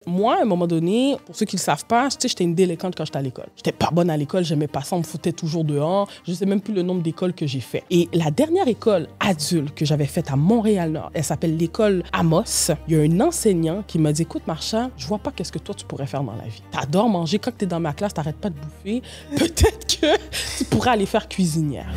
Moi, à un moment donné, pour ceux qui ne le savent pas, j'étais une délinquante quand j'étais à l'école. J'étais pas bonne à l'école, j'aimais pas ça, on me foutait toujours dehors. Je sais même plus le nombre d'écoles que j'ai fait. Et la dernière école adulte que j'avais faite à Montréal-Nord, elle s'appelle l'école Amos. Il y a un enseignant qui m'a dit, écoute, Marsha, je vois pas qu'est-ce que toi tu pourrais faire dans la vie. T'adores manger, quand t'es dans ma classe, t'arrêtes pas de bouffer. Peut-être que tu pourrais aller faire cuisinière.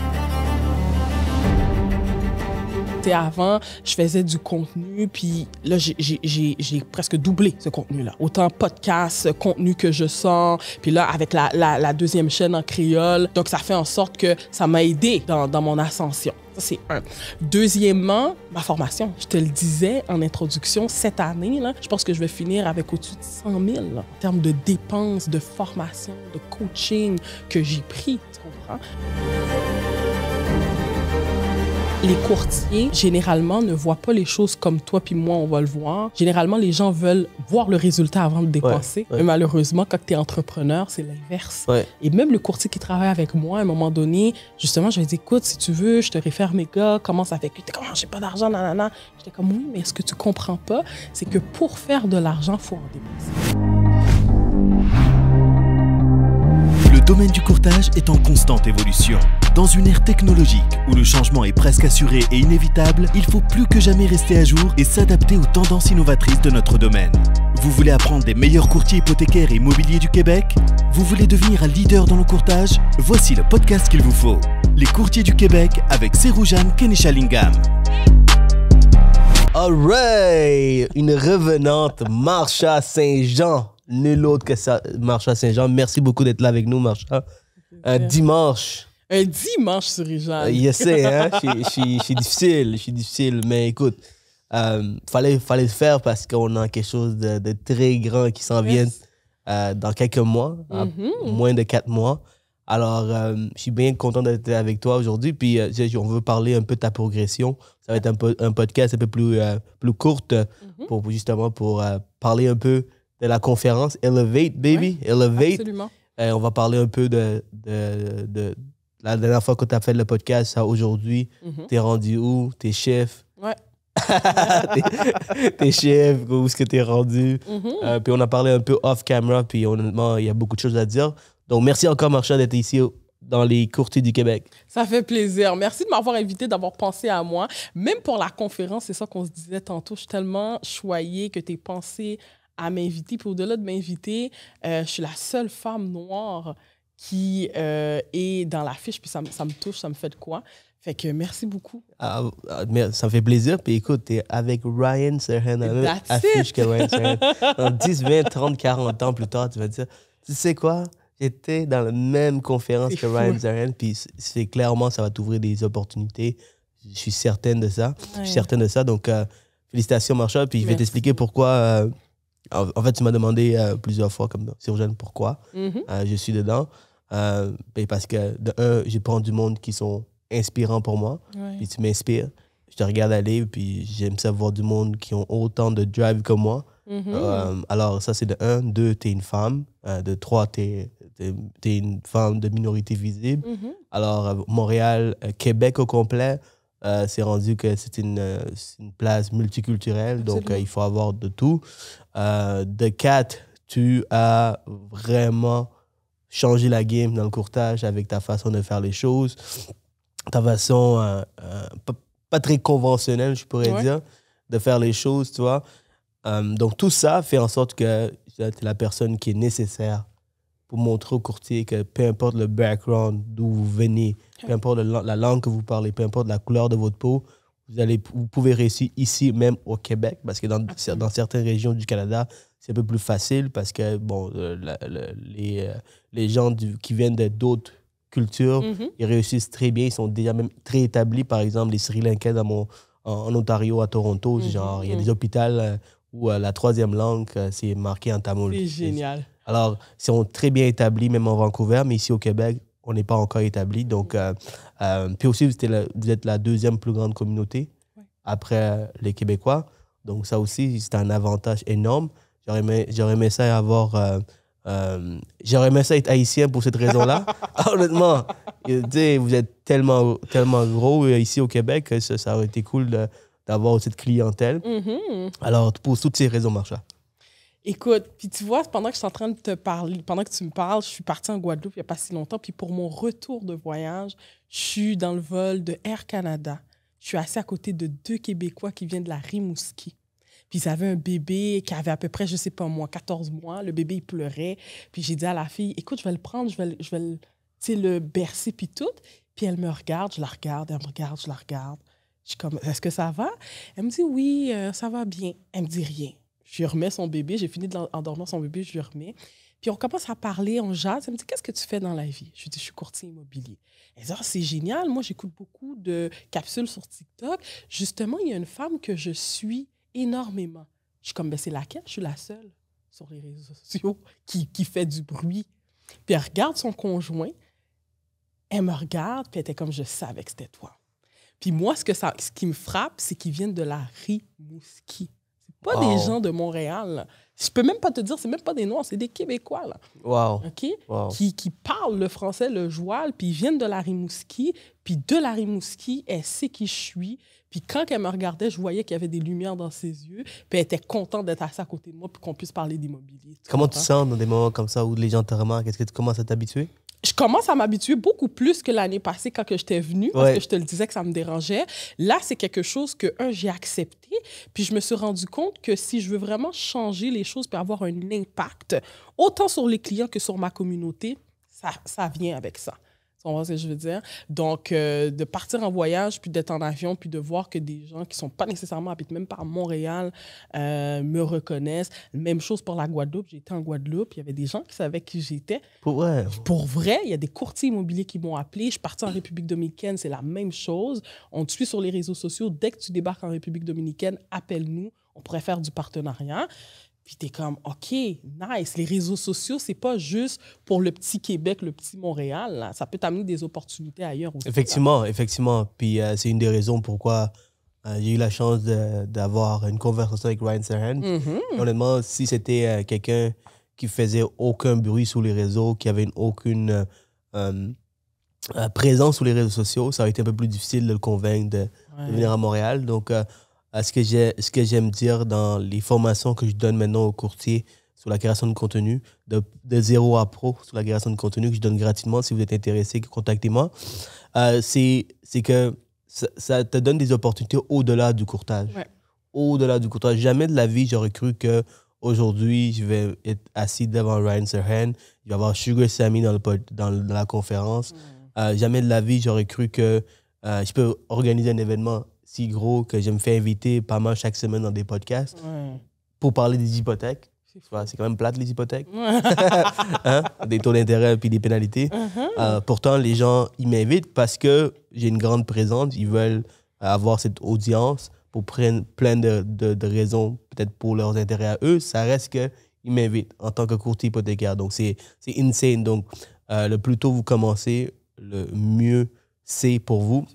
Avant, je faisais du contenu, puis là, j'ai presque doublé ce contenu-là. Autant podcast, contenu que je sors, puis là, avec la deuxième chaîne en créole. Donc, ça fait en sorte que ça m'a aidé dans mon ascension. Ça, c'est un. Deuxièmement, ma formation. Je te le disais en introduction, cette année, là, je pense que je vais finir avec au-dessus de 100 000 là, en termes de dépenses, de formation, de coaching que j'ai pris. Tu comprends? Les courtiers, généralement, ne voient pas les choses comme toi puis moi, on va le voir. Généralement, les gens veulent voir le résultat avant de dépenser. Mais malheureusement, quand tu es entrepreneur, c'est l'inverse. Et même le courtier qui travaille avec moi, à un moment donné, justement, je lui ai dit, écoute, si tu veux, je te réfère mes gars, commence avec lui. T'es comme, j'ai pas d'argent, nanana. J'étais comme, oui, mais ce que tu comprends pas, c'est que pour faire de l'argent, il faut en dépenser. Le domaine du courtage est en constante évolution. Dans une ère technologique où le changement est presque assuré et inévitable, il faut plus que jamais rester à jour et s'adapter aux tendances innovatrices de notre domaine. Vous voulez apprendre des meilleurs courtiers hypothécaires et immobiliers du Québec? Vous voulez devenir un leader dans le courtage? Voici le podcast qu'il vous faut. Les courtiers du Québec avec Seroujane Kenishalingam. Alright! Une revenante, Marsha Saint-Jean. Nul autre que ça, Marsha Saint-Jean. Merci beaucoup d'être là avec nous, Marsha. Un dimanche. Un dimanche, Seroujane. Je sais, hein? Je suis difficile. Mais écoute, fallait le faire parce qu'on a quelque chose de très grand qui s'en vient dans quelques mois, moins de 4 mois. Alors, je suis bien content d'être avec toi aujourd'hui. Puis, on veut parler un peu de ta progression. Ça va être un podcast un peu plus courte pour parler un peu de la conférence Elevate, baby. Elevate. Absolument. On va parler un peu de la dernière fois que tu as fait le podcast à aujourd'hui. T'es rendu où? T'es chef? Ouais. T'es chef, où est-ce que t'es rendu? Puis on a parlé un peu off-camera, puis honnêtement, il y a beaucoup de choses à dire. Donc, merci encore, Marsha, d'être ici dans les courtiers du Québec. Ça fait plaisir. Merci de m'avoir invité, d'avoir pensé à moi. Même pour la conférence, c'est ça qu'on se disait tantôt. Je suis tellement choyée que tu aies pensé à m'inviter. Puis au-delà de m'inviter, je suis la seule femme noire qui est dans l'affiche. Puis ça me touche, ça me fait de quoi. Fait que merci beaucoup. Ça me fait plaisir. Puis écoute, t'es avec Ryan Serhant, la même affiche que Ryan Serhant. Dans 10, 20, 30, 40 ans plus tard, tu vas dire, tu sais quoi? J'étais dans la même conférence que Ryan Serhant. Puis c'est clairement, ça va t'ouvrir des opportunités. Je suis certaine de ça. Je suis certaine de ça. Donc, félicitations, Marsha. Puis je vais t'expliquer pourquoi... En fait, tu m'as demandé plusieurs fois, comme Seroujane, pourquoi je suis dedans. Parce que, de un, je prends du monde qui sont inspirants pour moi. Puis tu m'inspires. Je te regarde aller, puis j'aime ça voir du monde qui ont autant de drive que moi. Alors, ça, c'est de un. Deux, t'es une femme. De trois, t'es une femme de minorité visible. Alors, Montréal, Québec au complet, c'est rendu que c'est une place multiculturelle. Absolument. Donc, il faut avoir de tout. De 4, tu as vraiment changé la game dans le courtage avec ta façon de faire les choses. Ta façon pas très conventionnelle, je pourrais dire, de faire les choses, tu vois. Donc, tout ça fait en sorte que tu es la personne qui est nécessaire pour montrer au courtier que peu importe le background d'où vous venez, peu importe la langue que vous parlez, peu importe la couleur de votre peau, vous pouvez réussir ici, même au Québec, parce que dans certaines régions du Canada, c'est un peu plus facile parce que bon, les gens qui viennent d'autres cultures, ils réussissent très bien, ils sont déjà même très établis. Par exemple, les Sri Lankais en Ontario, à Toronto, genre, il y a des hôpitaux où la troisième langue, c'est marqué en tamoul. C'est génial. Alors, ils sont très bien établis, même en Vancouver, mais ici au Québec, on n'est pas encore établi. Donc, puis aussi, vous êtes la deuxième plus grande communauté après les Québécois. Donc, ça aussi, c'est un avantage énorme. J'aurais aimé ça j'aurais aimé ça être haïtien pour cette raison-là. Honnêtement, vous êtes tellement gros ici au Québec que ça aurait été cool d'avoir cette clientèle. Alors, pour toutes ces raisons, Marsha. Écoute, puis tu vois, pendant que je suis en train de te parler, pendant que tu me parles, je suis partie en Guadeloupe il n'y a pas si longtemps. Puis pour mon retour de voyage, je suis dans le vol de Air Canada. Je suis assis à côté de 2 Québécois qui viennent de la Rimouski. Puis ils avaient un bébé qui avait à peu près, je sais pas moi, 14 mois. Le bébé, il pleurait. Puis j'ai dit à la fille, écoute, je vais le prendre, je vais le bercer, puis tout. Puis elle me regarde, je la regarde, elle me regarde, je la regarde. Je suis comme, est-ce que ça va? Elle me dit, oui, ça va bien. Elle me dit rien. Je lui remets son bébé, j'ai fini d'endormir son bébé, je lui remets. Puis on commence à parler, on jase. Elle me dit, qu'est-ce que tu fais dans la vie? Je lui dis, je suis courtier immobilier. Elle dit, c'est génial, moi j'écoute beaucoup de capsules sur TikTok. Justement, il y a une femme que je suis énormément. Je suis comme, c'est laquelle? Je suis la seule sur les réseaux sociaux qui fait du bruit. Puis elle regarde son conjoint, elle me regarde, puis elle était comme, je savais que c'était toi. Puis moi, ce qui me frappe, c'est qu'ils viennent de la Rimouski. C'est pas des gens de Montréal, là. Je peux même pas te dire, c'est même pas des Noirs, c'est des Québécois, là. Wow. OK? Wow. Qui parlent le français, le joual, puis ils viennent de la Rimouski. Puis de la Rimouski, elle sait qui je suis. Puis quand elle me regardait, je voyais qu'il y avait des lumières dans ses yeux. Puis elle était contente d'être assise à côté de moi puis qu'on puisse parler d'immobilier. Comment tu sens dans des moments comme ça où les gens te remarquent? Est-ce que tu commences à t'habituer? Je commence à m'habituer beaucoup plus que l'année passée quand j'étais venue, parce que je te le disais que ça me dérangeait. Là, c'est quelque chose que, j'ai accepté, puis je me suis rendu compte que si je veux vraiment changer les choses puis avoir un impact, autant sur les clients que sur ma communauté, ça vient avec ça. Tu comprends ce que je veux dire? Donc, de partir en voyage, puis d'être en avion, puis de voir que des gens qui ne sont pas nécessairement habités même par Montréal me reconnaissent. Même chose pour la Guadeloupe. J'ai été en Guadeloupe, il y avait des gens qui savaient qui j'étais. Pour vrai, il y a des courtiers immobiliers qui m'ont appelé. Je suis partie en République dominicaine, c'est la même chose. On te suit sur les réseaux sociaux. Dès que tu débarques en République dominicaine, appelle-nous. On pourrait faire du partenariat. Puis t'es comme, OK, nice. Les réseaux sociaux, c'est pas juste pour le petit Québec, le petit Montréal. Là. Ça peut t'amener des opportunités ailleurs aussi. Effectivement. Puis c'est une des raisons pourquoi j'ai eu la chance d'avoir une conversation avec Ryan Serhant. Honnêtement, si c'était quelqu'un qui faisait aucun bruit sur les réseaux, qui avait aucune présence sur les réseaux sociaux, ça aurait été un peu plus difficile de le convaincre de venir à Montréal. Donc, ce que j'aime dire dans les formations que je donne maintenant aux courtiers sur la création de contenu, de 0 à pro sur la création de contenu que je donne gratuitement, si vous êtes intéressé, contactez-moi, c'est que ça te donne des opportunités au-delà du courtage. Ouais. Au-delà du courtage. Jamais de la vie, j'aurais cru qu'aujourd'hui, je vais être assis devant Ryan Serhant, il va y avoir Sugar Sammy dans la conférence. Jamais de la vie, j'aurais cru que je peux organiser un événement si gros que je me fais inviter pas mal chaque semaine dans des podcasts pour parler des hypothèques. C'est quand même plate, les hypothèques. Hein? Des taux d'intérêt puis des pénalités. Pourtant, les gens, ils m'invitent parce que j'ai une grande présence. Ils veulent avoir cette audience pour plein de raisons, peut-être pour leurs intérêts à eux. Ça reste qu'ils m'invitent en tant que courtier hypothécaire. Donc, c'est insane. Donc, le plus tôt vous commencez, le mieux c'est pour vous.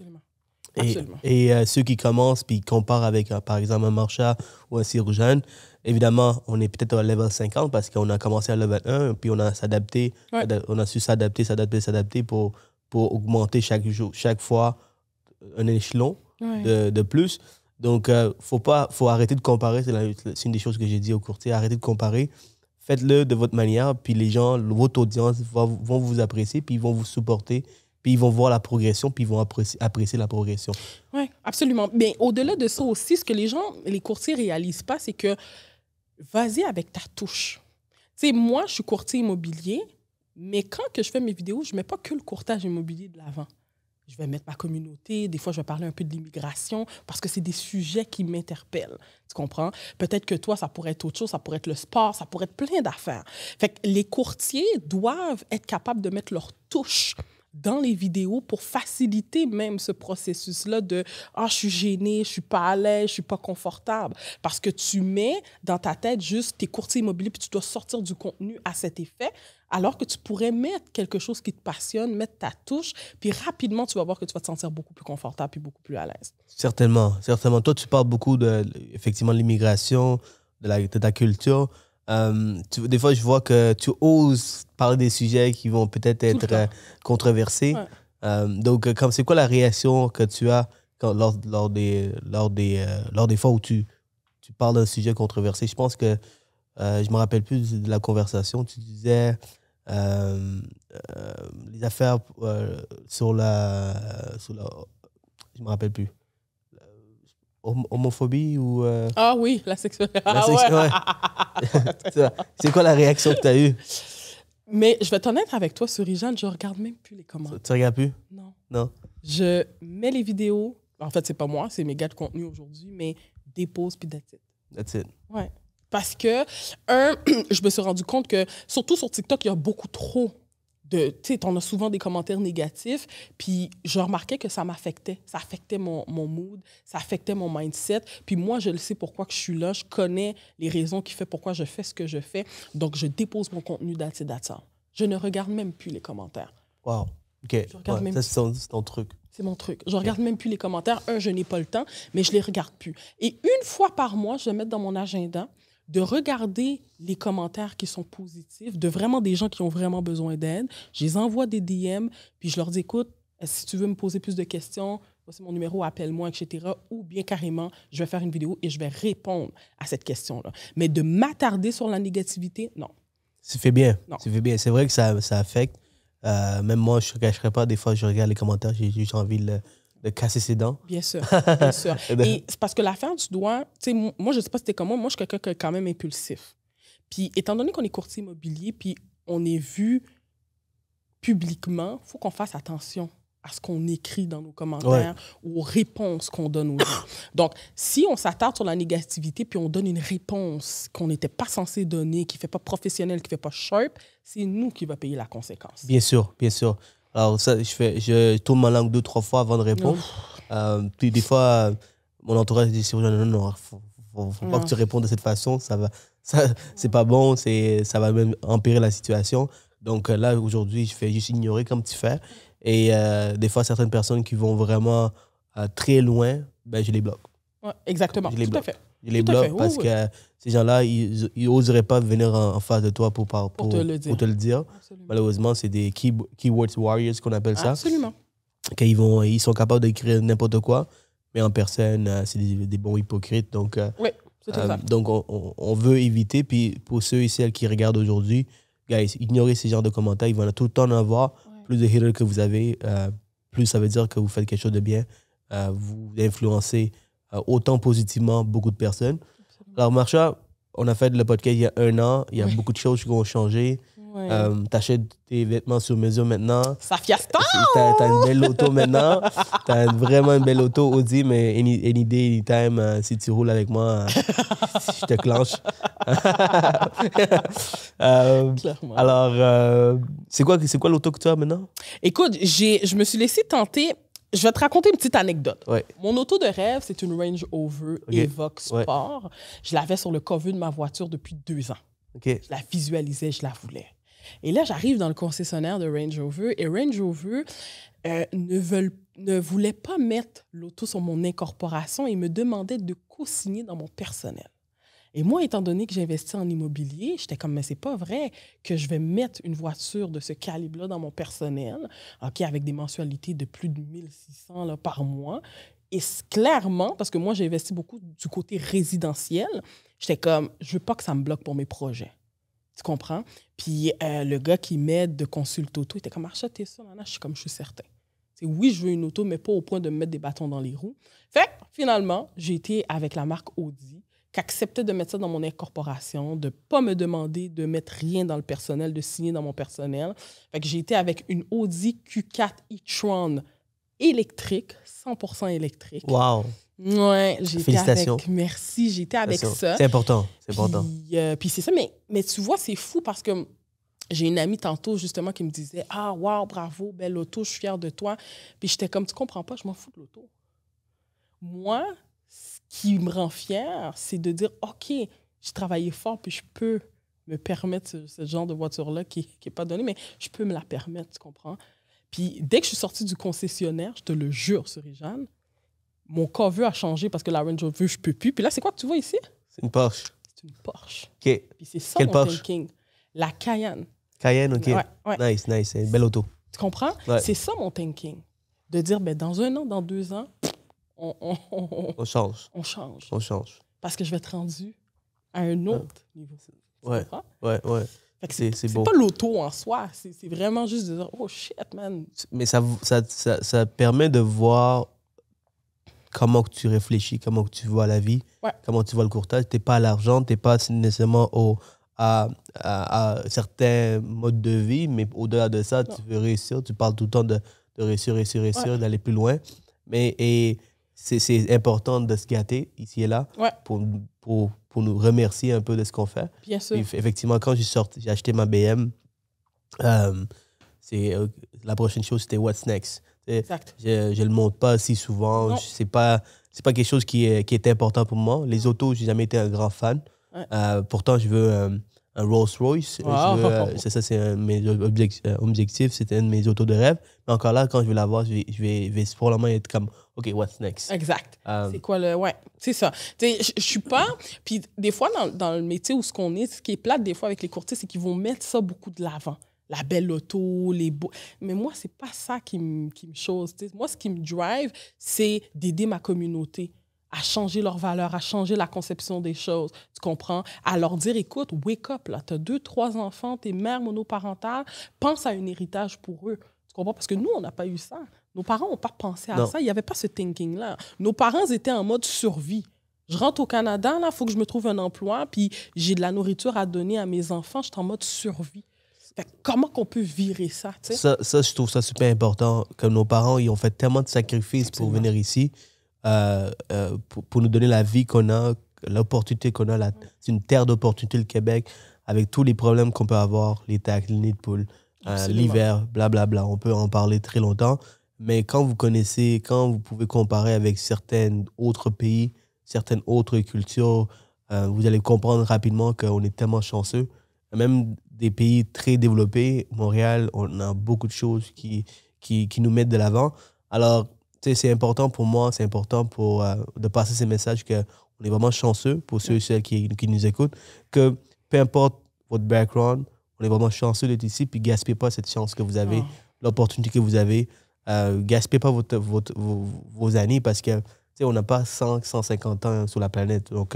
Et ceux qui commencent puis comparent avec, par exemple, un Marcha ou un Cirurgian, évidemment, on est peut-être à level 50 parce qu'on a commencé à level 1 puis on a s'adapté, on a su s'adapter pour augmenter chaque fois un échelon de plus. Donc, faut arrêter de comparer. C'est une des choses que j'ai dit aux courtiers. Arrêtez de comparer. Faites-le de votre manière, puis les gens, votre audience vont vous apprécier, puis ils vont vous supporter. Puis ils vont voir la progression, puis ils vont apprécier la progression. Oui, absolument. Mais au-delà de ça aussi, ce que les courtiers ne réalisent pas, c'est que vas-y avec ta touche. Tu sais, moi, je suis courtier immobilier, mais quand que je fais mes vidéos, je ne mets pas que le courtage immobilier de l'avant. Je vais mettre ma communauté, des fois, je vais parler un peu de l'immigration, parce que c'est des sujets qui m'interpellent. Tu comprends? Peut-être que toi, ça pourrait être autre chose, ça pourrait être le sport, ça pourrait être plein d'affaires. Fait que les courtiers doivent être capables de mettre leur touche dans les vidéos pour faciliter même ce processus-là de « Ah, je suis gêné, je ne suis pas à l'aise, je ne suis pas confortable ». Parce que tu mets dans ta tête juste tes courtiers immobiliers puis tu dois sortir du contenu à cet effet, alors que tu pourrais mettre quelque chose qui te passionne, mettre ta touche, puis rapidement, tu vas voir que tu vas te sentir beaucoup plus confortable puis beaucoup plus à l'aise. Certainement. Toi, tu parles beaucoup effectivement de l'immigration, de ta culture. Des fois, je vois que tu oses parler des sujets qui vont peut-être être controversés. Donc, c'est quoi la réaction que tu as lors des fois où tu parles d'un sujet controversé? Je pense que je me rappelle plus de la conversation. Tu disais les affaires sur la... Je me rappelle plus. Homophobie ou... Ah oui, la sexualité. C'est quoi la réaction que tu as eue? Mais je vais être honnête avec toi, Souris-Jeanne, je regarde même plus les commentaires. Tu regardes plus? Non. Je mets les vidéos. En fait, c'est pas moi, c'est mes gars de contenu aujourd'hui, mais dépose puis that's it. That's it. Ouais. Parce que, je me suis rendu compte que, surtout sur TikTok, il y a beaucoup trop de... Tu sais, on a souvent des commentaires négatifs, puis je remarquais que ça m'affectait. Ça affectait mon mood, ça affectait mon mindset. Puis moi, je le sais pourquoi que je suis là. Je connais les raisons qui font pourquoi je fais ce que je fais. Donc, je dépose mon contenu that's it. Je ne regarde même plus les commentaires. Wow. OK. Ça, c'est ton truc. C'est mon truc. Je regarde même plus les commentaires. Je n'ai pas le temps, mais je les regarde plus. Et une fois par mois, je vais mettre dans mon agenda de regarder les commentaires qui sont positifs, de vraiment des gens qui ont vraiment besoin d'aide. Je les envoie des DM, puis je leur dis, écoute, si tu veux me poser plus de questions, voici mon numéro, appelle-moi, etc. Ou bien carrément, je vais faire une vidéo et je vais répondre à cette question-là. Mais de m'attarder sur la négativité, non. Tu fais bien. Non. Tu fais bien. C'est vrai que ça affecte. Même moi, je ne cacherai pas, des fois, je regarde les commentaires, j'ai juste envie de casser ses dents. Bien sûr, bien sûr. Et c'est parce que l'affaire du doigt, tu sais, moi, je ne sais pas si c'était comme moi je suis quelqu'un qui est quand même impulsif. Puis, étant donné qu'on est courtier immobilier, puis on est vu publiquement, il faut qu'on fasse attention à ce qu'on écrit dans nos commentaires ou aux réponses qu'on donne aux gens. Donc, si on s'attarde sur la négativité puis on donne une réponse qu'on n'était pas censé donner, qui ne fait pas professionnel, qui ne fait pas sharp, c'est nous qui va payer la conséquence. Bien sûr, bien sûr. Alors, ça, je tourne ma langue 2-3 fois avant de répondre. Puis, des fois, mon entourage dit non, faut pas que tu répondes de cette façon. C'est pas bon, ça va même empirer la situation. Donc, là, aujourd'hui, je fais juste ignorer comme tu fais. Et des fois, certaines personnes qui vont vraiment très loin, ben, je les bloque. Ouais, exactement, tout à fait. Je les bloque parce que ces gens-là, ils n'oseraient pas venir en face de toi pour te le dire. Absolument. Malheureusement, c'est des keywords warriors qu'on appelle ça. Absolument. Ils sont capables d'écrire n'importe quoi, mais en personne, c'est des bons hypocrites. Donc, oui, c'est tout ça. Donc on veut éviter. Puis pour ceux et celles qui regardent aujourd'hui, guys, ignorez ces genres de commentaires. Il va tout le temps en avoir. Plus de haters que vous avez, plus ça veut dire que vous faites quelque chose de bien. Vous influencez autant positivement beaucoup de personnes. Absolument. Alors, Marsha, on a fait le podcast il y a 1 an. Il y a beaucoup de choses qui ont changé. T'achètes tes vêtements sur mesure maintenant. Ça fiesta! T'as une belle auto maintenant. T'as vraiment une belle auto Audi, mais any day, anytime, si tu roules avec moi, je te clenche. Alors, c'est quoi l'auto que tu as maintenant? Écoute, je me suis laissé tenter. Je vais te raconter une petite anecdote. Ouais. Mon auto de rêve, c'est une Range Rover Evoque Sport. Je l'avais sur le cover de ma voiture depuis 2 ans. Je la visualisais, je la voulais. Et là, j'arrive dans le concessionnaire de Range Rover et Range Rover ne voulait pas mettre l'auto sur mon incorporation et me demandait de co-signer dans mon personnel. Et moi, étant donné que j'investis en immobilier, j'étais comme, mais c'est pas vrai que je vais mettre une voiture de ce calibre-là dans mon personnel, avec des mensualités de plus de 1600 là, par mois. Et clairement, parce que moi, j'ai investi beaucoup du côté résidentiel, j'étais comme, je veux pas que ça me bloque pour mes projets. Tu comprends? Puis le gars qui m'aide de consulte auto, il était comme, Marsha, t'es ça, je suis comme, je suis certain. Oui, je veux une auto, mais pas au point de me mettre des bâtons dans les roues. Fait que, finalement, j'ai été avec la marque Audi, qui acceptait de mettre ça dans mon incorporation, de ne pas me demander de mettre rien dans le personnel, de signer dans mon personnel. Fait que j'ai été avec une Audi Q4 e-tron électrique, 100% électrique. Wow! Ouais, j'ai été avec... Merci, j'ai été avec ça. C'est important, c'est important. Puis c'est ça, mais tu vois, c'est fou parce que j'ai une amie tantôt, justement, qui me disait « Ah, wow, bravo, belle auto, je suis fière de toi. » Puis j'étais comme « Tu comprends pas, je m'en fous de l'auto. » Moi, ce qui me rend fière, c'est de dire « OK, j'ai travaillé fort, puis je peux me permettre ce genre de voiture-là qui n'est pas donnée, mais je peux me la permettre, tu comprends? » Puis dès que je suis sortie du concessionnaire, je te le jure, Souris-Jeanne, mon cover a changé parce que la Range Rover, je ne peux plus. Puis là, c'est quoi que tu vois ici? C'est une Porsche. C'est une Porsche. OK. Puis c'est ça Quelle mon Porsche? thinking. La Cayenne. Cayenne, OK. Ouais. Nice. C'est une belle auto. Tu comprends? Ouais. C'est ça mon thinking. De dire, ben, dans 1 an, dans 2 ans, on change. On change. On change. Parce que je vais être rendue à un autre niveau. Ouais. C'est beau. C'est pas l'auto en soi, c'est vraiment juste de dire « Oh shit, man! » Mais ça permet de voir comment que tu réfléchis, comment que tu vois la vie, comment tu vois le courtage. Tu n'es pas à l'argent, tu n'es pas nécessairement à certains modes de vie, mais au-delà de ça, tu veux réussir. Tu parles tout le temps de réussir, d'aller plus loin. Et c'est important de se gâter ici et là pour nous remercier un peu de ce qu'on fait. Bien sûr. Et effectivement, quand j'ai acheté ma BM, la prochaine chose, c'était What's Next. Exact. Je ne le montre pas si souvent. C'est pas quelque chose qui est important pour moi. Les autos, je n'ai jamais été un grand fan. Ouais. Pourtant, je veux un Rolls-Royce. C'est ça, c'est un de mes objectifs. C'était un de mes autos de rêve. Mais encore là, quand je vais l'avoir, je vais probablement être comme OK, what's next? Exact. C'est quoi le. Ouais, c'est ça. Je suis pas. Puis des fois, dans le métier où ce qu'on est, ce qui est plate des fois avec les courtiers, c'est qu'ils vont mettre ça beaucoup de l'avant. La belle auto, les beaux. Mais moi, c'est pas ça qui me chose. Moi, ce qui me drive, c'est d'aider ma communauté à changer leurs valeurs, à changer la conception des choses. Tu comprends? À leur dire, écoute, wake up, là. Tu as 2, 3 enfants, t'es mère monoparentale, pense à un héritage pour eux. Tu comprends? Parce que nous, on n'a pas eu ça. Nos parents n'ont pas pensé à ça. Il n'y avait pas ce thinking-là. Nos parents étaient en mode survie. Je rentre au Canada, là, il faut que je me trouve un emploi, puis j'ai de la nourriture à donner à mes enfants. Je suis en mode survie. Fait, comment qu'on peut virer ça, tu sais? Ça, je trouve ça super important. Comme nos parents, ils ont fait tellement de sacrifices pour venir ici, pour nous donner la vie qu'on a, l'opportunité qu'on a. C'est une terre d'opportunité, le Québec, avec tous les problèmes qu'on peut avoir, les taxes, les nids de poules, l'hiver, blablabla. On peut en parler très longtemps. Mais quand vous connaissez, quand vous pouvez comparer avec certains autres pays, certaines autres cultures, vous allez comprendre rapidement qu'on est tellement chanceux. Même des pays très développés, Montréal, on a beaucoup de choses qui nous mettent de l'avant. Alors, c'est important pour moi, c'est important de passer ces messages qu'on est vraiment chanceux pour ceux et celles qui nous écoutent, que peu importe votre background, on est vraiment chanceux d'être ici, puis gaspillez pas cette chance que vous avez, l'opportunité que vous avez. Gaspillez pas vos années parce que on n'a pas 100, 150 ans sur la planète. Donc,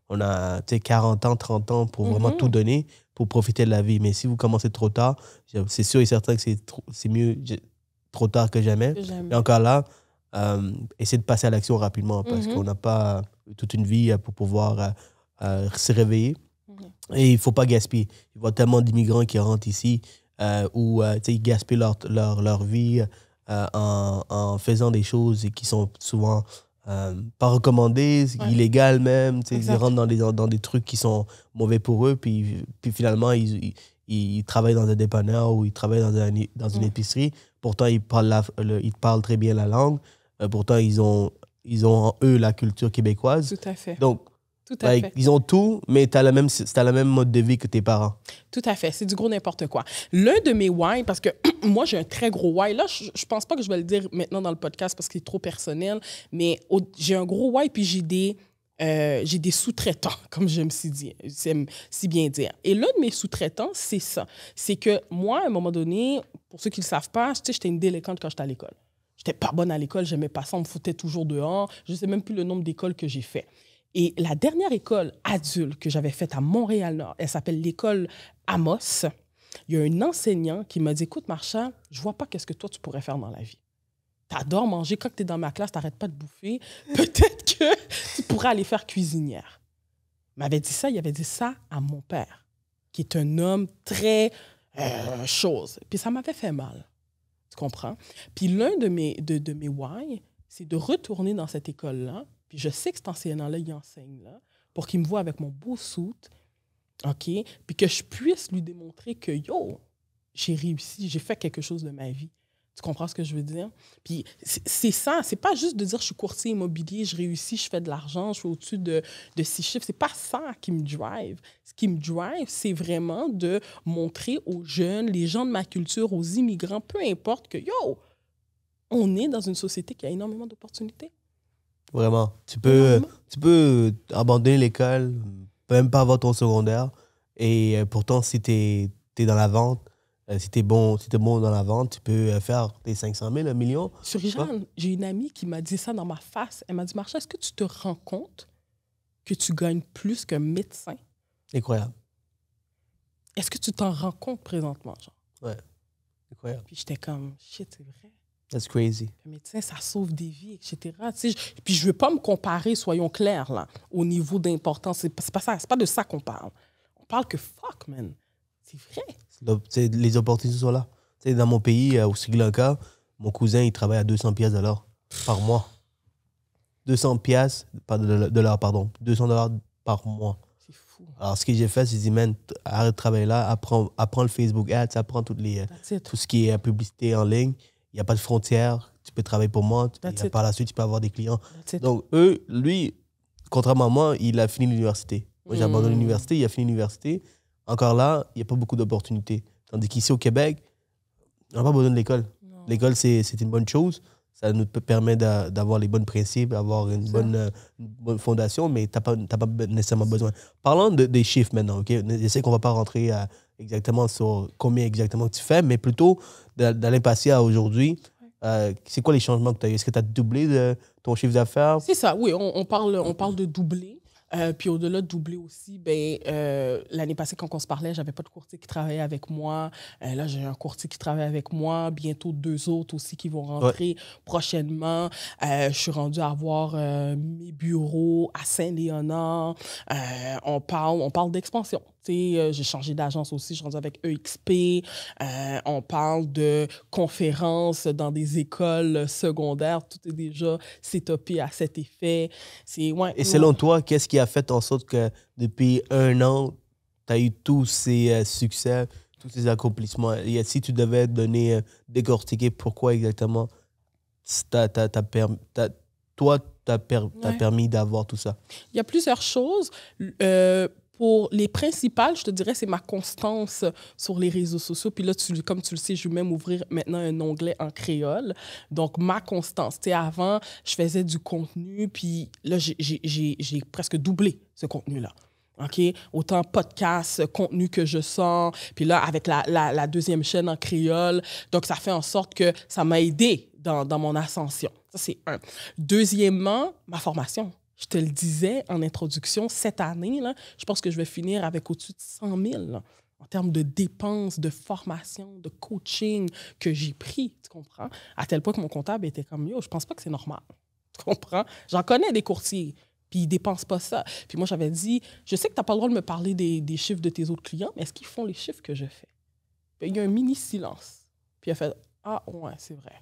on a 40 ans, 30 ans pour vraiment tout donner, pour profiter de la vie. Mais si vous commencez trop tard, c'est sûr et certain que c'est mieux trop tard que jamais. Et encore là, essayez de passer à l'action rapidement parce qu'on n'a pas toute une vie pour pouvoir se réveiller. Et il ne faut pas gaspiller. Il y voit tellement d'immigrants qui rentrent ici où ils gaspillent leur vie en faisant des choses qui sont souvent pas recommandées, illégales même. Ils rentrent dans des trucs qui sont mauvais pour eux, puis finalement, ils travaillent dans un dépanneur ou ils travaillent dans une épicerie. Pourtant, ils parlent très bien la langue. Pourtant, ils ont en eux la culture québécoise. Tout à fait. Donc, ils ont tout, mais tu as le même mode de vie que tes parents. Tout à fait. C'est du gros n'importe quoi. L'un de mes why, parce que moi, j'ai un très gros why. Là, je pense pas que je vais le dire maintenant dans le podcast parce que c'est trop personnel, mais j'ai un gros why, puis j'ai des sous-traitants, comme j'aime si bien dire. Et l'un de mes sous-traitants, c'est ça. C'est que moi, à un moment donné, pour ceux qui ne le savent pas, j'étais une délinquante quand j'étais à l'école. J'étais pas bonne à l'école, j'aimais pas ça, on me foutait toujours dehors. Je sais même plus le nombre d'écoles que j'ai fait. Et la dernière école adulte que j'avais faite à Montréal-Nord, elle s'appelle l'école Amos. Il y a un enseignant qui m'a dit « Écoute, Marsha, je vois pas qu'est-ce que toi, tu pourrais faire dans la vie. Tu adores manger. Quand tu es dans ma classe, tu n'arrêtes pas de bouffer. Peut-être que tu pourrais aller faire cuisinière. » Il m'avait dit ça, il avait dit ça à mon père, qui est un homme très chose. Puis ça m'avait fait mal. Tu comprends? Puis l'un de mes why, c'est de retourner dans cette école-là. Puis je sais que cet enseignant-là, il enseigne là, pour qu'il me voie avec mon beau suit, OK? Puis que je puisse lui démontrer que, yo, j'ai réussi, j'ai fait quelque chose de ma vie. Tu comprends ce que je veux dire? Puis c'est ça, c'est pas juste de dire je suis courtier immobilier, je réussis, je fais de l'argent, je suis au-dessus de 6 chiffres. C'est pas ça qui me drive. Ce qui me drive, c'est vraiment de montrer aux jeunes, les gens de ma culture, aux immigrants, peu importe, que, yo, on est dans une société qui a énormément d'opportunités. Vraiment. Tu peux abandonner l'école, même pas avoir ton secondaire. Et pourtant, si tu es dans la vente, si tu es bon dans la vente, tu peux faire tes 500 000, 1 million. Sur Jeanne, j'ai une amie qui m'a dit ça dans ma face. Elle m'a dit « Marsha, est-ce que tu te rends compte que tu gagnes plus qu'un médecin. Incroyable. Est-ce que tu t'en rends compte présentement, genre? Ouais. Incroyable. Puis j'étais comme, shit, c'est vrai. That's crazy. Le médecin, ça sauve des vies, etc. Puis je veux pas me comparer, soyons clairs, là, au niveau d'importance. C'est pas ça, c'est pas de ça qu'on parle. On parle que fuck, man. C'est vrai. Les opportunités sont là. T'sais, dans mon pays, au Sri Lanka, mon cousin, il travaille à 200 piastres de l'heure par mois. 200 piastres, pas de l'heure, pardon. 200 $ par mois. C'est fou. Alors, ce que j'ai fait, c'est dit, man, arrête de travailler là, apprends le Facebook Ads, apprends tout ce qui est publicité en ligne. Il n'y a pas de frontières. Tu peux travailler pour moi. Et par la suite, tu peux avoir des clients. Donc, lui, contrairement à moi, il a fini l'université. Moi, j'ai abandonné l'université, il a fini l'université. Encore là, il n'y a pas beaucoup d'opportunités. Tandis qu'ici, au Québec, on n'a pas besoin de l'école. L'école, c'est une bonne chose. Ça nous permet d'avoir les bons principes, d'avoir une bonne fondation, mais tu n'as pas nécessairement besoin. Parlons des chiffres maintenant, OK? Je sais qu'on ne va pas rentrer exactement sur combien exactement tu fais, mais plutôt d'aller passer à aujourd'hui. C'est quoi les changements que tu as eu? Est-ce que tu as doublé ton chiffre d'affaires? C'est ça, oui. On parle de doubler. Puis au-delà de doubler aussi, l'année passée, quand on se parlait, j'avais pas de courtier qui travaillait avec moi. Là, j'ai un courtier qui travaille avec moi. Bientôt, 2 autres aussi qui vont rentrer prochainement. Je suis rendue à avoir mes bureaux à Saint-Léonard. On parle d'expansion. J'ai changé d'agence aussi, je suis rendue avec EXP. On parle de conférences dans des écoles secondaires. Tout est déjà setupé à cet effet. Et selon toi, qu'est-ce qui a fait en sorte que depuis 1 an, tu as eu tous ces succès, tous ces accomplissements? Et si tu devais décortiquer pourquoi exactement toi, t'as permis d'avoir tout ça? Il y a plusieurs choses. Pour les principales, je te dirais, c'est ma constance sur les réseaux sociaux. Puis là, comme tu le sais, je vais même ouvrir maintenant un onglet en créole. Donc, ma constance. Tu sais, avant, je faisais du contenu, puis là, j'ai presque doublé ce contenu-là. OK? Autant podcast, contenu que je sors, puis là, avec la deuxième chaîne en créole. Donc, ça fait en sorte que ça m'a aidé dans mon ascension. Ça, c'est un. Deuxièmement, ma formation. Je te le disais en introduction, cette année, là, je pense que je vais finir avec au-dessus de 100 000 là, en termes de dépenses, de formation, de coaching que j'ai pris, tu comprends? À tel point que mon comptable était comme, yo, je pense pas que c'est normal, tu comprends? J'en connais des courtiers, puis ils dépensent pas ça. Puis moi, j'avais dit, je sais que tu n'as pas le droit de me parler des chiffres de tes autres clients, mais est-ce qu'ils font les chiffres que je fais? Puis il y a un mini silence. Puis il a fait, ah ouais, c'est vrai.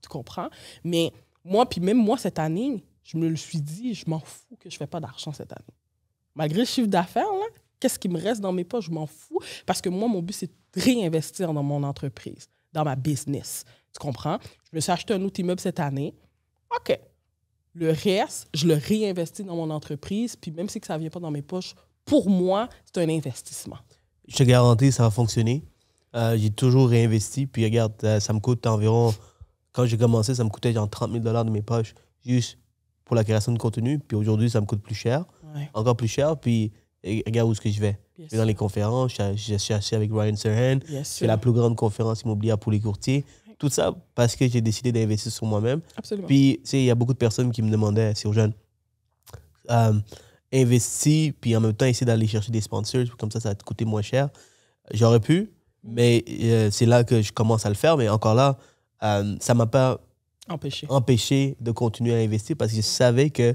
Tu comprends? Mais moi, puis même moi, cette année, je me le suis dit, je m'en fous que je ne fais pas d'argent cette année. Malgré le chiffre d'affaires, là, qu'est-ce qui me reste dans mes poches? Je m'en fous. Parce que moi, mon but, c'est de réinvestir dans mon entreprise, dans ma business. Tu comprends? Je me suis acheté un autre immeuble cette année. OK. Le reste, je le réinvestis dans mon entreprise. Puis même si ça ne vient pas dans mes poches, pour moi, c'est un investissement. Je te garantis, ça va fonctionner. J'ai toujours réinvesti. Puis regarde, ça me coûte environ... Quand j'ai commencé, ça me coûtait genre 30 000 $ de mes poches. Juste pour la création de contenu. Puis aujourd'hui, ça me coûte plus cher. Ouais. Encore plus cher. Puis regarde où est-ce que je vais. Je vais dans les conférences. Je suis assis avec Ryan Serhant. Je fais la plus grande conférence immobilière pour les courtiers. Tout ça parce que j'ai décidé d'investir sur moi-même. Absolument. Puis, tu sais, il y a beaucoup de personnes qui me demandaient, c'est aux jeunes, investis, puis en même temps, essayer d'aller chercher des sponsors. Comme ça va te coûter moins cher. J'aurais pu, mais c'est là que je commence à le faire. Mais encore là, ça ne m'a pas empêché de continuer à investir parce que je savais qu'à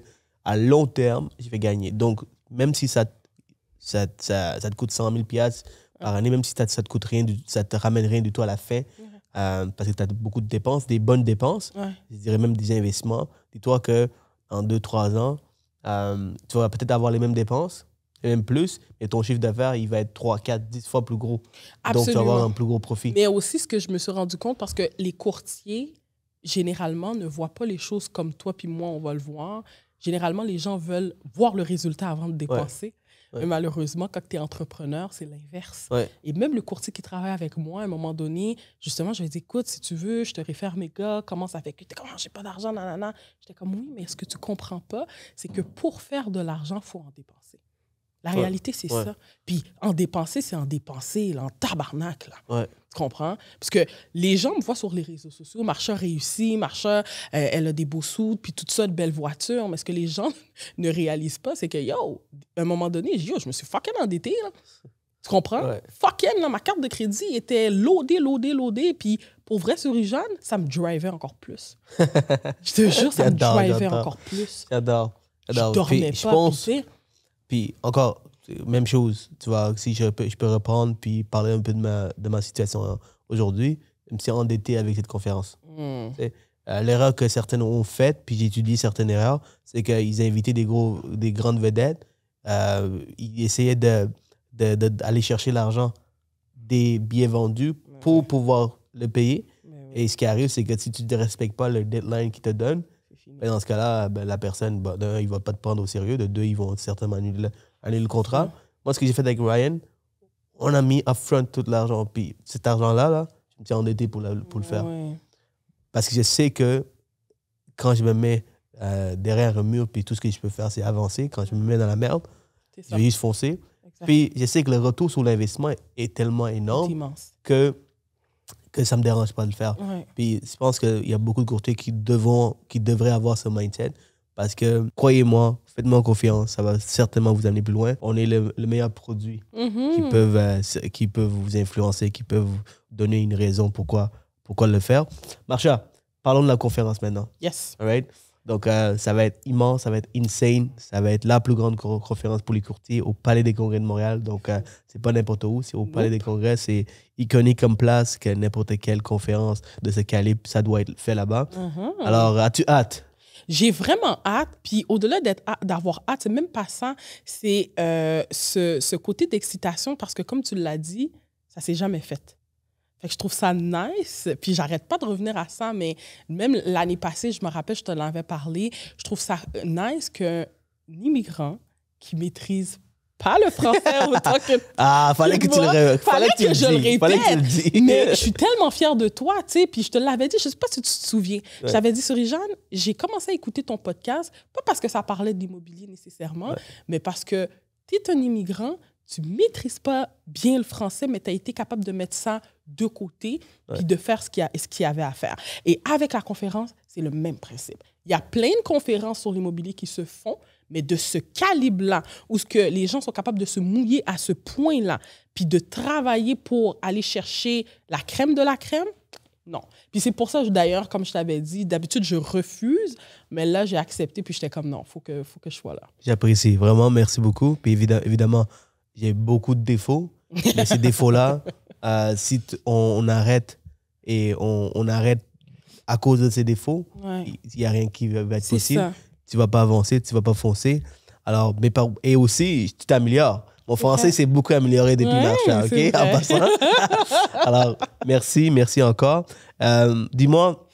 long terme, je vais gagner. Donc, même si ça te coûte 100 000 $ par année, même si ça te coûte rien, ça te ramène rien du tout à la fin, parce que tu as beaucoup de dépenses, des bonnes dépenses, je dirais même des investissements. Dis-toi qu'en 2-3 ans, tu vas peut-être avoir les mêmes dépenses, et même plus, mais ton chiffre d'affaires, il va être 3, 4, 10 fois plus gros. Absolument. Donc, tu vas avoir un plus gros profit. Mais aussi, ce que je me suis rendu compte, parce que les courtiers, généralement, ne voient pas les choses comme toi puis moi, on va le voir. Généralement, les gens veulent voir le résultat avant de dépenser. Ouais. Mais malheureusement, quand tu es entrepreneur, c'est l'inverse. Ouais. Et même le courtier qui travaille avec moi, à un moment donné, justement, je lui ai dit, écoute, si tu veux, je te réfère mes gars, commence avec eux. T'es comme, j'ai pas d'argent, nanana. J'étais comme, oui, mais ce que tu comprends pas, c'est que pour faire de l'argent, il faut en dépenser. La réalité, c'est ça. Puis en dépenser, c'est en dépenser, là, en tabarnak. Là. Tu Tu comprends? Parce que les gens me voient sur les réseaux sociaux, Marsha réussit, Marsha, elle a des beaux sous, puis tout ça, de belles voitures. Mais ce que les gens ne réalisent pas, c'est que, à un moment donné, je me suis fucking endettée, là. Tu comprends? Ouais. Fucking, là, ma carte de crédit était loadée. Puis, pour vrai, sur Jeanne, ça me drivait encore plus. Je te jure, ça me drivait encore plus. J'adore. Je dormais puis, pas. je pense, puis encore, même chose, tu vois, si je peux reprendre puis parler un peu de ma situation aujourd'hui, je me suis endetté avec cette conférence. L'erreur que certaines ont faite, puis j'ai étudié certaines erreurs, c'est qu'ils invitaient des grandes vedettes, ils essayaient d'aller chercher l'argent des billets vendus pour pouvoir le payer. Et ce qui arrive, c'est que si tu ne respectes pas le deadline qu'ils te donnent, ben dans ce cas-là, la personne, d'un, il ne va pas te prendre au sérieux, de deux, ils vont certainement annuler le contrat. Moi, ce que j'ai fait avec Ryan, on a mis upfront tout l'argent. Puis cet argent-là, je me suis endetté pour le faire. Parce que je sais que quand je me mets derrière un mur, puis tout ce que je peux faire, c'est avancer. Quand je me mets dans la merde, je vais juste foncer. Exact. Puis je sais que le retour sur l'investissement est tellement énorme que ça ne me dérange pas de le faire. Puis je pense qu'il y a beaucoup de courtiers qui devraient avoir ce mindset. Parce que, croyez-moi, faites-moi confiance, ça va certainement vous amener plus loin. On est le meilleur produit qui peuvent vous influencer, qui peuvent vous donner une raison pourquoi le faire. Marsha, parlons de la conférence maintenant. Yes. All right? Donc, ça va être immense, ça va être insane. Ça va être la plus grande conférence pour les courtiers au Palais des Congrès de Montréal. Donc, c'est pas n'importe où, c'est au Palais des Congrès. C'est iconique comme place que n'importe quelle conférence de ce calibre, ça doit être fait là-bas. Alors, as-tu hâte? J'ai vraiment hâte. Puis au-delà d'avoir hâte, c'est même pas ça. C'est ce côté d'excitation parce que, comme tu l'as dit, ça s'est jamais fait. Fait que je trouve ça nice. Puis j'arrête pas de revenir à ça, mais même l'année passée, je me rappelle, je te l'avais parlé, je trouve ça nice qu'un immigrant qui maîtrise pas le français autant que fallait que je le répète. Mais je suis tellement fière de toi, tu sais. Puis je te l'avais dit, je sais pas si tu te souviens. Je t'avais dit, Jeanne, j'ai commencé à écouter ton podcast, pas parce que ça parlait d'immobilier nécessairement, mais parce que tu es un immigrant, tu maîtrises pas bien le français, mais tu as été capable de mettre ça de côté puis de faire ce qu'il y avait à faire. Et avec la conférence, c'est le même principe. Il y a plein de conférences sur l'immobilier qui se font, mais de ce calibre-là, où ce que les gens sont capables de se mouiller à ce point-là, puis de travailler pour aller chercher la crème de la crème, non. Puis c'est pour ça, d'ailleurs, comme je t'avais dit, d'habitude, je refuse, mais là, j'ai accepté, puis j'étais comme, non, faut que je sois là. J'apprécie, vraiment, merci beaucoup. Puis évidemment, j'ai beaucoup de défauts, mais ces défauts-là, si on arrête et on arrête à cause de ces défauts, il n'y a rien qui va être possible. Ça. Tu ne vas pas avancer, tu ne vas pas foncer. Alors, et aussi, tu t'améliores. Mon français s'est beaucoup amélioré depuis Marsha, OK? En passant. Alors, merci encore. Dis-moi,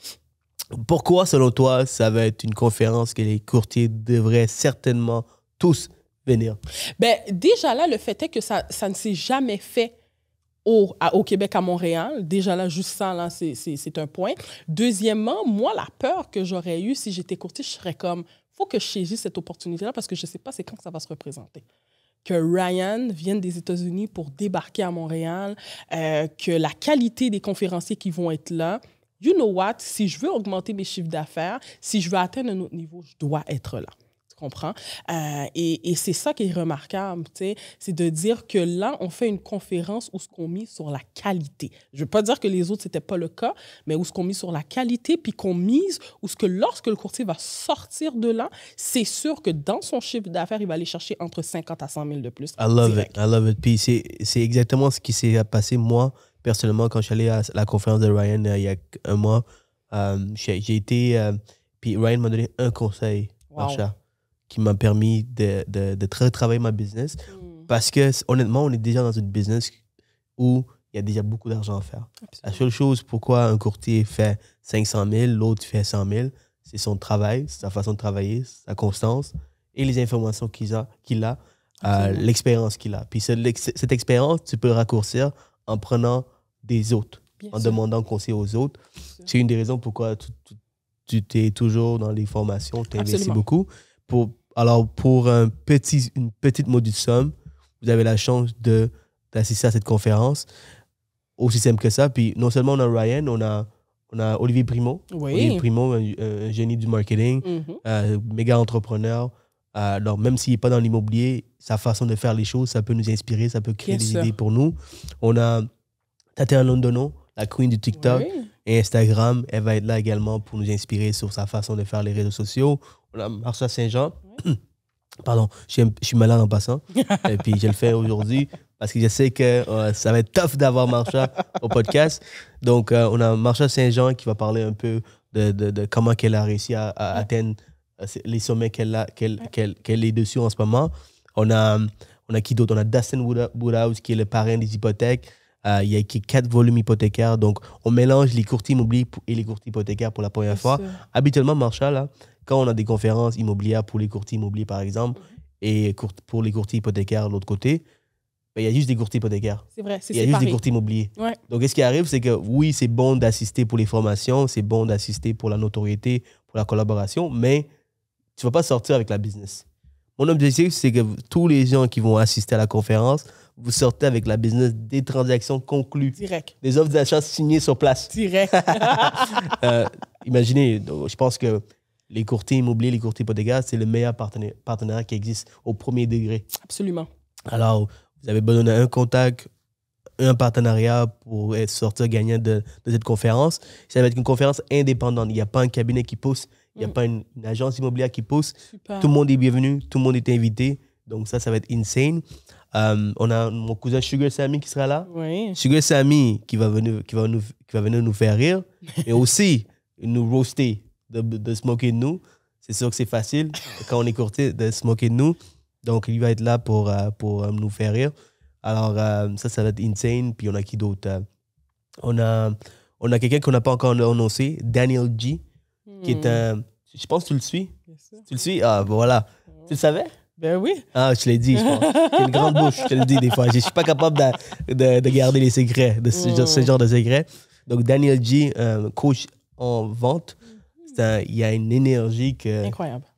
pourquoi, selon toi, ça va être une conférence que les courtiers devraient certainement tous venir? Ben, déjà là, le fait est que ça ne s'est jamais fait au Québec, à Montréal. Déjà là, juste ça, là, c'est un point. Deuxièmement, moi, la peur que j'aurais eue si j'étais courtier, je serais comme, faut que je saisisse cette opportunité-là parce que je ne sais pas c'est quand que ça va se représenter. Que Ryan vienne des États-Unis pour débarquer à Montréal, que la qualité des conférenciers qui vont être là, you know what, si je veux augmenter mes chiffres d'affaires, si je veux atteindre un autre niveau, je dois être là. Comprends? Et c'est ça qui est remarquable, tu sais, c'est de dire que là, on fait une conférence où ce qu'on mise sur la qualité. Je ne veux pas dire que les autres, ce n'était pas le cas, mais où ce qu'on mise sur la qualité, puis qu'on mise où ce que lorsque le courtier va sortir de là, c'est sûr que dans son chiffre d'affaires, il va aller chercher entre 50 à 100 000 de plus. I love it. Puis c'est exactement ce qui s'est passé, moi, personnellement, quand je suis allé à la conférence de Ryan il y a un mois. J'ai été... puis Ryan m'a donné un conseil, Marsha, qui m'a permis de retravailler ma business. Parce que, honnêtement, on est déjà dans une business où il y a déjà beaucoup d'argent à faire. Absolument. La seule chose pourquoi un courtier fait 500 000, l'autre fait 100 000, c'est son travail, sa façon de travailler, sa constance et les informations qu'il a, l'expérience qu'il a. Puis cette expérience, tu peux raccourcir en prenant des autres, demandant conseil aux autres. C'est une des raisons pourquoi tu t'es toujours dans les formations, tu investis beaucoup. Alors, pour une petite modique somme, vous avez la chance d'assister à cette conférence. aussi simple que ça. Puis non seulement on a Ryan, on a Olivier Primo. Oui. Olivier Primo, un génie du marketing, méga entrepreneur. Alors, même s'il n'est pas dans l'immobilier, sa façon de faire les choses, ça peut nous inspirer, ça peut créer des idées pour nous. On a Tatiana Londono, la queen du TikTok et Instagram. Elle va être là également pour nous inspirer sur sa façon de faire les réseaux sociaux. On a Marsha Saint-Jean. Pardon, je suis malade en passant. Et puis, je le fais aujourd'hui parce que je sais que ça va être tough d'avoir Marsha au podcast. Donc, on a Marsha Saint-Jean qui va parler un peu de comment elle a réussi à atteindre les sommets qu'elle est dessus en ce moment. On a qui d'autre? On a Dustin Woodhouse qui est le parrain des hypothèques. Il y a 4 volumes hypothécaires. Donc, on mélange les courtiers immobiliers et les courtiers hypothécaires pour la première fois. Habituellement, Marsha, là, quand on a des conférences immobilières pour les courtiers immobiliers, par exemple, et pour les courtiers hypothécaires de l'autre côté, ben, il y a juste des courtiers hypothécaires. C'est vrai, c'est Il y a juste des courtiers immobiliers. Ouais. Donc, ce qui arrive, c'est que oui, c'est bon d'assister pour les formations, c'est bon d'assister pour la notoriété, pour la collaboration, mais tu ne vas pas sortir avec la business. Mon objectif, c'est que tous les gens qui vont assister à la conférence, vous sortez avec la business des transactions conclues. Direct. Des offres d'achat signées sur place. Direct. Imaginez, donc, je pense que les courtiers immobiliers, les courtiers hypothécaires, c'est le meilleur partenariat qui existe au premier degré. Absolument. Alors, vous avez besoin d'un contact, un partenariat pour sortir gagnant de cette conférence. Ça va être une conférence indépendante. Il n'y a pas un cabinet qui pousse, il n'y a pas une agence immobilière qui pousse. Super. Tout le monde est bienvenu, tout le monde est invité. Donc ça va être insane. On a mon cousin Sugar Sammy qui sera là. Oui. Sugar Sammy qui va venir nous faire rire, mais aussi nous roaster, de se moquer de nous. C'est sûr que c'est facile quand on est courtier de se moquer de nous. Donc, il va être là pour nous faire rire. Alors, ça va être insane. Puis, on a qui d'autre? On a quelqu'un qu'on n'a pas encore annoncé, Daniel G, qui est un... Je pense que tu le suis. Tu le suis? Ah, ben voilà. Tu le savais? Ben oui. Ah, je l'ai dit, je pense. J'ai une grande bouche, je te le dis des fois. Je ne suis pas capable de garder les secrets, ce genre de secrets. Donc, Daniel G, coach en vente, il y a une énergie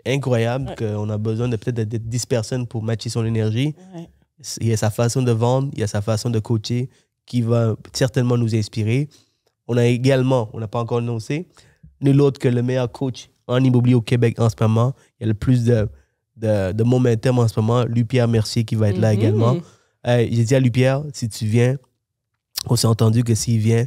incroyable qu'on a besoin de peut-être de 10 personnes pour matcher son énergie. Ouais. Il y a sa façon de vendre, il y a sa façon de coacher qui va certainement nous inspirer. On a également, on n'a pas encore annoncé, nul autre que le meilleur coach en immobilier au Québec en ce moment. Il y a le plus de momentum en ce moment. Louis-Pierre Mercier qui va être là également. J'ai dit à Louis-Pierre, si tu viens, on s'est entendu que s'il vient,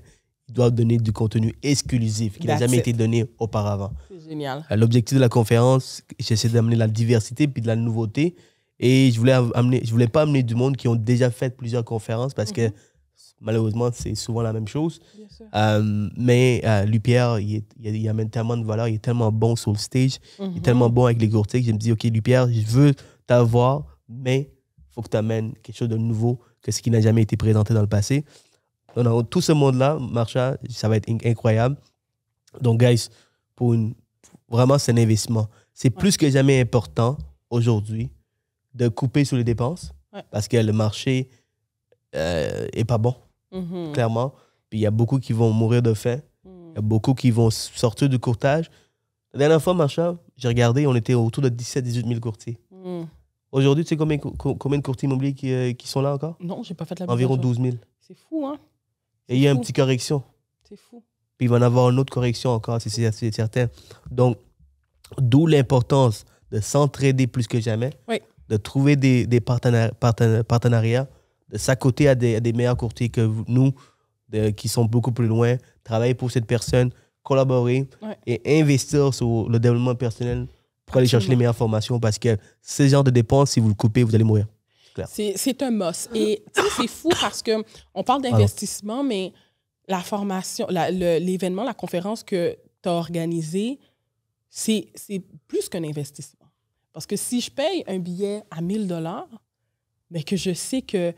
il doit donner du contenu exclusif qui n'a jamais été donné auparavant. C'est génial. L'objectif de la conférence, j'essaie d'amener la diversité puis de la nouveauté. Et je voulais pas amener du monde qui ont déjà fait plusieurs conférences parce que malheureusement, c'est souvent la même chose. Mais Louis-Pierre, il amène tellement de valeur, il est tellement bon sur le stage, il est tellement bon avec les courtiers que je me dis, OK, Louis-Pierre, je veux t'avoir, mais il faut que tu amènes quelque chose de nouveau que ce qui n'a jamais été présenté dans le passé. Donc, tout ce monde-là, Marsha, ça va être incroyable. Donc, guys, vraiment, c'est un investissement. C'est plus que jamais important aujourd'hui de couper sur les dépenses parce que le marché n'est pas bon, clairement. Puis, il y a beaucoup qui vont mourir de faim. Il y a beaucoup qui vont sortir du courtage. La dernière fois, Marsha, j'ai regardé, on était autour de 17-18 000 courtiers. Aujourd'hui, tu sais combien de courtiers immobiliers qui sont là encore? Non, je n'ai pas fait la Environ 12 000. C'est fou, hein? Et il y a une petite correction. C'est fou. Puis il va y en avoir une autre correction encore, c'est certain. Donc, d'où l'importance de s'entraider plus que jamais, de trouver des partenariats, de s'accoter à des meilleurs courtiers que nous, qui sont beaucoup plus loin, travailler pour cette personne, collaborer et investir sur le développement personnel pour aller chercher les meilleures formations parce que ce genre de dépenses, si vous le coupez, vous allez mourir. C'est un must. Et c'est fou parce qu'on parle d'investissement, mais la formation, l'événement, la conférence que tu as organisée, c'est plus qu'un investissement. Parce que si je paye un billet à 1 000 $, mais que je sais que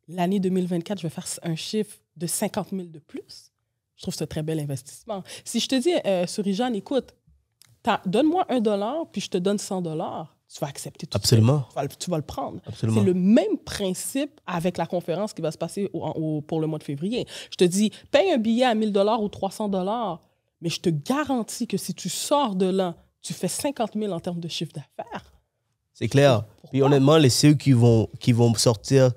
l'année 2024, je vais faire un chiffre de 50 000 de plus, je trouve que c'est un très bel investissement. Si je te dis, Souris-Jeanne, écoute, donne-moi $1, puis je te donne 100 $, tu vas accepter tout ça. Absolument. Tu vas le prendre. Absolument. C'est le même principe avec la conférence qui va se passer pour le mois de février. Je te dis, paye un billet à 1 000 $ ou 300 $, mais je te garantis que si tu sors de là, tu fais 50 000 en termes de chiffre d'affaires. C'est clair. Puis honnêtement, ceux qui vont sortir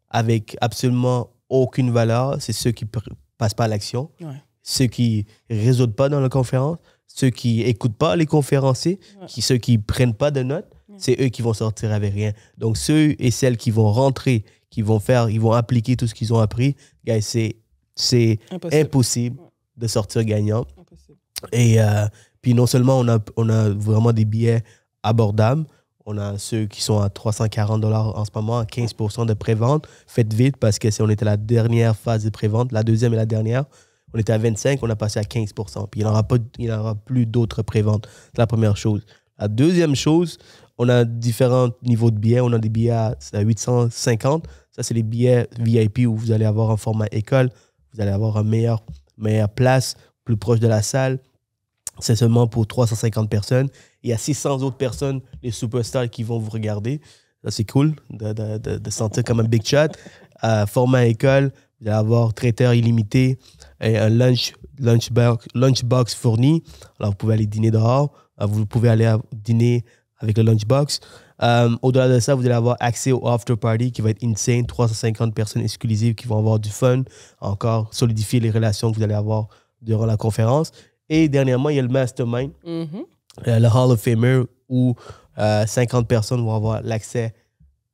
avec absolument aucune valeur, c'est ceux qui ne passent pas à l'action, ceux qui ne résolvent pas dans la conférence, ceux qui n'écoutent pas les conférenciers, ceux qui ne prennent pas de notes, c'est eux qui vont sortir avec rien. Donc, ceux et celles qui vont rentrer, ils vont appliquer tout ce qu'ils ont appris, guys, c'est impossible de sortir gagnant. Impossible. Et puis, non seulement on a vraiment des billets abordables, on a ceux qui sont à 340 $ en ce moment, à 15% de prévente. Faites vite parce que on était à la dernière phase de prévente, la deuxième et la dernière. On était à 25, on a passé à 15%. Puis il n'y aura plus d'autres préventes. C'est la première chose. La deuxième chose, on a différents niveaux de billets. On a des billets à 850. Ça, c'est les billets VIP où vous allez avoir un format école. Vous allez avoir une meilleure place, plus proche de la salle. C'est seulement pour 350 personnes. Il y a 600 autres personnes, les superstars, qui vont vous regarder. Ça, c'est cool de sentir comme un big shot. Format école, vous allez avoir traiteur illimité et un lunchbox fourni. Alors, vous pouvez aller dîner dehors. Vous pouvez aller dîner avec le lunchbox. Au-delà de ça, vous allez avoir accès au after party qui va être insane. 350 personnes exclusives qui vont avoir du fun. Encore solidifier les relations que vous allez avoir durant la conférence. Et dernièrement, il y a le mastermind, le Hall of Famer, où 50 personnes vont avoir l'accès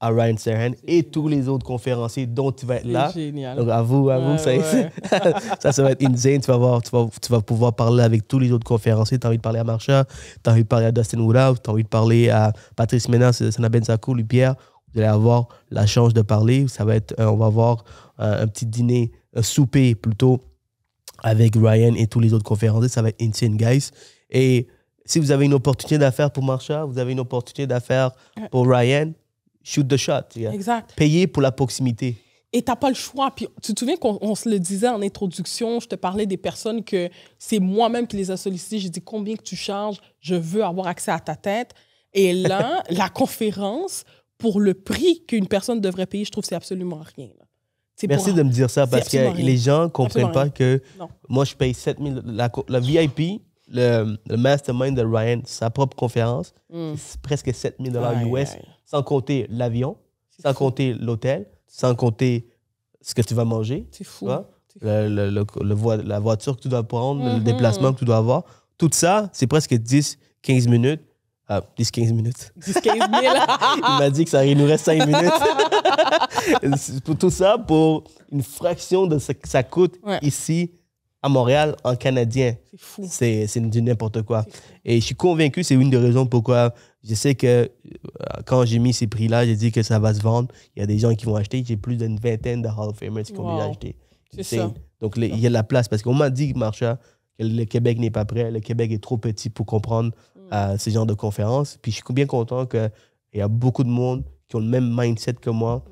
à Ryan Serhant et tous les autres conférenciers dont tu vas être là. Génial. Donc, à vous, ça va être insane. Tu vas pouvoir parler avec tous les autres conférenciers. Tu as envie de parler à Marsha, tu as envie de parler à Dustin Woodhouse, tu as envie de parler à Patrice Mena, Sana Bensakou, lui, Pierre. Vous allez avoir la chance de parler. Ça va être, on va avoir un petit dîner, un souper plutôt, avec Ryan et tous les autres conférenciers. Ça va être insane, guys. Et si vous avez une opportunité d'affaires pour Marsha, vous avez une opportunité d'affaires pour Ryan, shoot the shot. Exact. Payez pour la proximité. Et tu n'as pas le choix. Puis, tu te souviens qu'on se le disait en introduction, je te parlais des personnes que c'est moi-même qui les a sollicitées. J'ai dit combien que tu charges, je veux avoir accès à ta tête. Et là, la conférence, pour le prix qu'une personne devrait payer, je trouve que c'est absolument rien. Là. Merci de me dire ça parce que les gens ne comprennent pas que moi, je paye 7 000. La VIP, le mastermind de Ryan, sa propre conférence, c'est presque 7 000 $ US, sans compter l'avion, sans compter l'hôtel, sans compter ce que tu vas manger. C'est fou. La voiture que tu dois prendre, le déplacement que tu dois avoir. Tout ça, c'est presque 10-15 minutes. 10-15 minutes. 10-15 000. Il m'a dit il nous reste 5 minutes. Pour tout ça, pour une fraction de ce que ça coûte ici, à Montréal, en canadien. C'est fou. C'est du n'importe quoi. Et je suis convaincu, c'est une des raisons pourquoi je sais que quand j'ai mis ces prix-là, j'ai dit que ça va se vendre. Il y a des gens qui vont acheter. J'ai plus d'une vingtaine de Hall of Famers qui ont déjà acheté. C'est ça. Donc, il y a de la place. Parce qu'on m'a dit, Marsha, que le Québec n'est pas prêt. Le Québec est trop petit pour comprendre ce genre de conférences. Puis je suis bien content qu'il y a beaucoup de monde qui ont le même mindset que moi.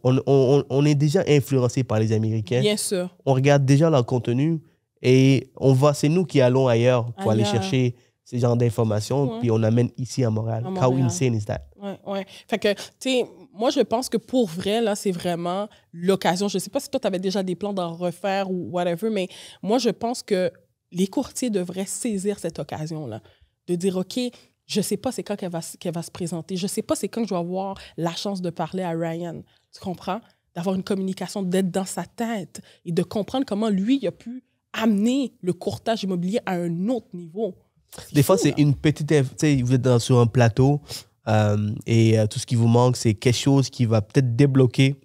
On est déjà influencé par les Américains. Bien sûr. On regarde déjà leur contenu et c'est nous qui allons ailleurs pour aller chercher ces genres d'informations, puis on amène ici à Montréal. How insane is that? Oui. Fait que, tu sais, moi, je pense que pour vrai, là, c'est vraiment l'occasion. Je ne sais pas si toi, tu avais déjà des plans d'en refaire ou whatever, mais moi, je pense que les courtiers devraient saisir cette occasion-là. De dire, OK, je ne sais pas c'est quand qu'elle va se présenter. Je ne sais pas c'est quand je vais avoir la chance de parler à Ryan. Tu comprends? D'avoir une communication, d'être dans sa tête et de comprendre comment lui, il a pu amener le courtage immobilier à un autre niveau. Des fois, c'est une petite... Tu sais, vous êtes sur un plateau et tout ce qui vous manque, c'est quelque chose qui va peut-être débloquer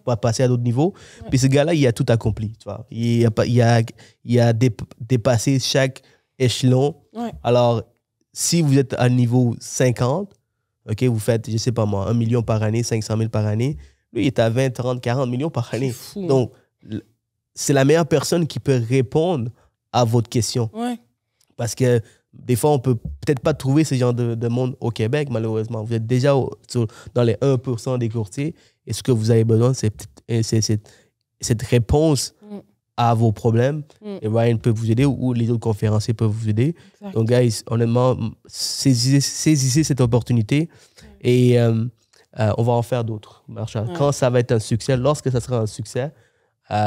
pour passer à d'autres niveaux. Puis ce gars-là, il a tout accompli. Tu vois. Il a dépassé chaque échelon. Alors, si vous êtes à niveau 50, okay, vous faites, je ne sais pas moi, 1 million par année, 500 000 par année. Lui, il est à 20, 30, 40 millions par année. Fou. Donc, c'est la meilleure personne qui peut répondre à votre question. Parce que des fois, on ne peut peut-être pas trouver ce genre de monde au Québec, malheureusement. Vous êtes déjà dans les 1% des courtiers. Et ce que vous avez besoin, c'est cette réponse à vos problèmes. Et Ryan peut vous aider ou les autres conférenciers peuvent vous aider. Exact. Donc, guys, honnêtement, saisissez cette opportunité et on va en faire d'autres. Quand ça va être un succès, lorsque ça sera un succès,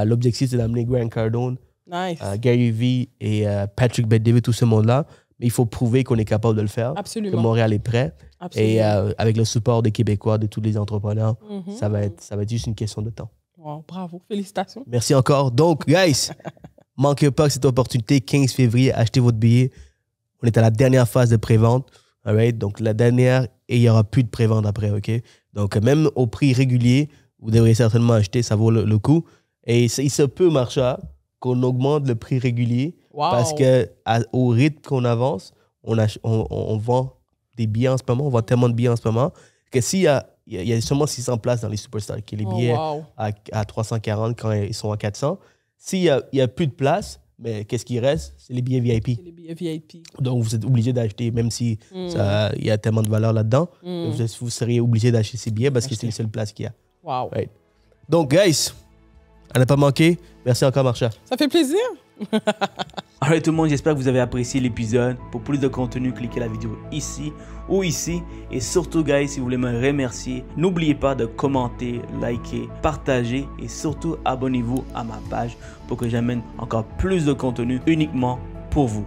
l'objectif, c'est d'amener Grant Cardone, Gary Vee et Patrick Bet-David, tout ce monde-là. Mais il faut prouver qu'on est capable de le faire. Absolument. Que Montréal est prêt. Absolument. Et avec le support des Québécois, de tous les entrepreneurs, ça va être juste une question de temps. Wow, bravo, félicitations. Merci encore. Donc, guys, manquez pas cette opportunité. 15 février, achetez votre billet. On est à la dernière phase de pré-vente. All right? Donc, la dernière, et il n'y aura plus de pré-vente après, OK? Donc, même au prix régulier, vous devriez certainement acheter, ça vaut le coup. Et il se peut, Marsha, qu'on augmente le prix régulier parce qu'au rythme qu'on avance, on vend des billets en ce moment, on vend tellement de billets en ce moment que s'il y a seulement 600 places dans les superstars, qui les billets à 340 quand ils sont à 400. S'il n'y a plus de place, mais qu'est-ce qui reste? C'est les billets VIP. C'est les billets VIP. Donc, vous êtes obligé d'acheter, même si il y a tellement de valeur là-dedans, vous seriez obligé d'acheter ces billets parce que c'est les seules places qu'il y a. Wow. Right. Donc, guys, à ne pas manquer. Merci encore, Marsha. Ça fait plaisir. Alright tout le monde, j'espère que vous avez apprécié l'épisode. Pour plus de contenu, cliquez la vidéo ici ou ici. Et surtout, guys, si vous voulez me remercier, n'oubliez pas de commenter, liker, partager et surtout abonnez-vous à ma page pour que j'amène encore plus de contenu uniquement pour vous.